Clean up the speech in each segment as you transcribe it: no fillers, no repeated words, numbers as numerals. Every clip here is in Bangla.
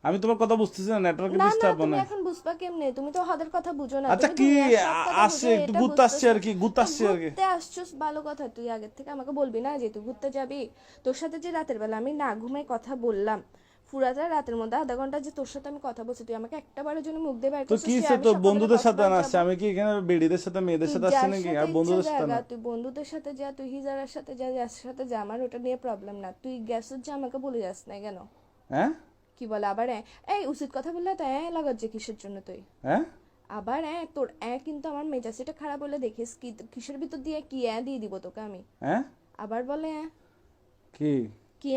আমি তোমার কথা বুঝতেছি না, নেটওয়ার্কে না না ডিস্টার্ব তুমি মানে। এখন বুঝবা কেমনে? তুমি তো ওদের কথা বুঝো না। আচ্ছা তুমি কি দুনিয়ার সব কথা আসছে, বুঝে একটু এটা ঘুরতে আসছে বুঝতেছ আর না। কি, ঘুরতে তো আসছে আর কি। ঘুরতে আসছস ভালো কথা, তুই আগের থেকে আমাকে বলবি না যে তুই ঘুরতে যাবি? তোর সাথে যে রাতের বেলা আমি না ঘুমাই কথা বললাম, পুরাটা রাতের মধ্যে আধা ঘন্টা যে তোর সাথে আমি কথা বলছি, তুই আমাকে একটা বারের জন্য মুখ দিয়ে বাইর তো করছিস কি যে সে আমি তো সকালবেলা বন্ধুদের সাথে কক্সবাজার না যাব? আসছে, আমি কি এখানে বেডিদের সাথে মেয়েদের তুই সাথে আসছি যার নাকি, সাথে আর ইচ্ছা বন্ধুদের সাথে জায়গা, না? তুই বন্ধুদের সাথে যা, তুই হিজারের সাথে যা, যার সাথে যা, আমার ওটা নিয়ে প্রবলেম না। তুই গ্যাসের যে আমাকে বলে যাস না কেন? হ্যাঁ কি বলে আবার এই উচিত কথা বললে তো লাগার যে কিসের জন্য তুই? হ্যাঁ আবার তোর কিন্তু আমার মেজাজটা খারাপ হলে দেখিস কি কিসের ভিতর দিয়ে কি দিয়ে দিব তোকে আমি। হ্যাঁ আবার বলে কি কি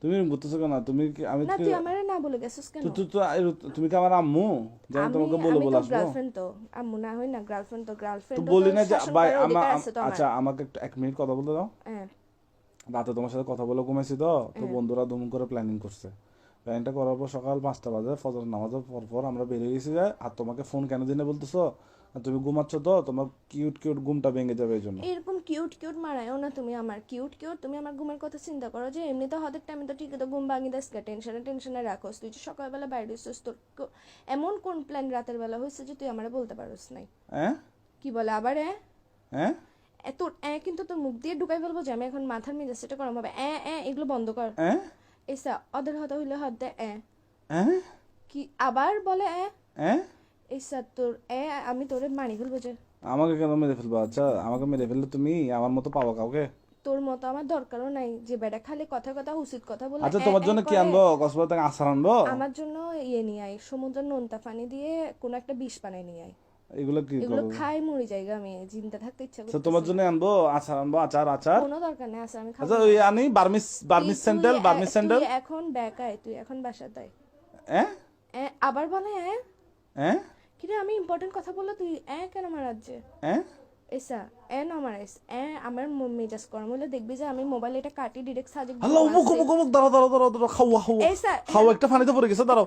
তুমি এরকম করতেছো কেন? তুমি কি আমি না, কি তুই আমারে না বলে গেছিস কেন? তো তো তো তুমি কি আমার আম্মু যে আমি আমি তোমাকে বলে আমি বলে তো আসবো? গার্লফ্রেন্ড, তো আম্মু না হই না, গার্লফ্রেন্ড তো, তো গার্লফ্রেন্ড তো বলি না যে শাসন ভাই করার অধিকার আছে তো আমার। আচ্ছা আমাকে একটু 1 মিনিট কথা বলতে দাও। হ্যাঁ রাতে তোমার সাথে কথা বলে ঘুমাইছি তো, তো হ্যাঁ বন্ধুরা দুম করে প্ল্যানিং করছে। প্ল্যানিংটা করার পর সকাল 5টা বাজে ফজর নামাজের পর পর আমরা বেরিয়ে গেছি যায়। আর তোমাকে ফোন কেন দিনে বলতেছো? আর তুমি ঘুমাচ্ছ তো, তোমার কিউট কিউট ঘুমটা ভেঙে যাবে এই জন্য। এরকম কিউট কিউট মারায়ও না তুমি আমার। কিউট কিউট তুমি আমার ঘুমের কথা চিন্তা করো যে এমনি তো হদের টাইমে তো ঠিকই তো ঘুম ভাঙি দেস, টেনশনে টেনশনে রাখোস। তুই যে সকালবেলা বাইরে হইছিস, তোর এমন কোন প্ল্যান রাতের বেলা হয়েছে যে তুই আমারে বলতে পারোস নাই? হ্যাঁ কি বলে আবার হ্যাঁ তোর কিন্তু তোর মুখ দিয়ে ঢুকাই ফেলবো যে আমি এখন মাথার মেজাজটা গরম হবে। এগুলো বন্ধ কর। হ্যাঁ এসা ওদের হতে হইলে হদ দে হ্যাঁ কি আবার বলে হ্যাঁ এসা তোর আমি তোরে মারি ফেলবো যে। আমাকে কেন মেরে ফেলবো? আচ্ছা আমাকে মেরে ফেললে তুমি আমার মতো পাবো কাউকে? তোর মতো আমার দরকারও নাই যে বেটা খালি কথা কথা উচিত কথা বলে আচ্ছা তোমার জন্য কি করে। আনবো? কক্সবাজার থেকে আচার আনবো? আমার জন্য নিয়ে আয়, সমুদ্রের নোনতা পানি দিয়ে কোনো একটা বিষ বানাই নিয়ে আয়। এগুলো কি এগুলো করবো? খাই মরি জায়গা, আমি জিন্দা থাকতে ইচ্ছা আচ্ছা তোমার করতেছে জন্য না। আনবো আচার, আনবো আচার আচার। কোনো দরকার নেই, আছে আমি খাবো আচ্ছা না। ওই আনি Burmese Burmese sandal, Burmese sandal. তুই এখন বেকায়, তুই এখন বাসায় তাই হ্যাঁ আবার বলে হ্যাঁ কিরে আমি ইম্পর্টেন্ট কথা বললে তুই কেন মারার যে? হ্যাঁ এসা না মারাইস আমার মেজাজ গরম হলে দেখবি যে আমি মোবাইল এটা কাটি ডিরেক্ট সাজে হ্যালো মুখ মুখ মুখ দাঁড়াও দাঁড়াও দাঁড়াও দাঁড়াও, খাওয়া খাওয়া এসা খাওয়া একটা পানিতে পড়ে গেছে, দাঁড়াও।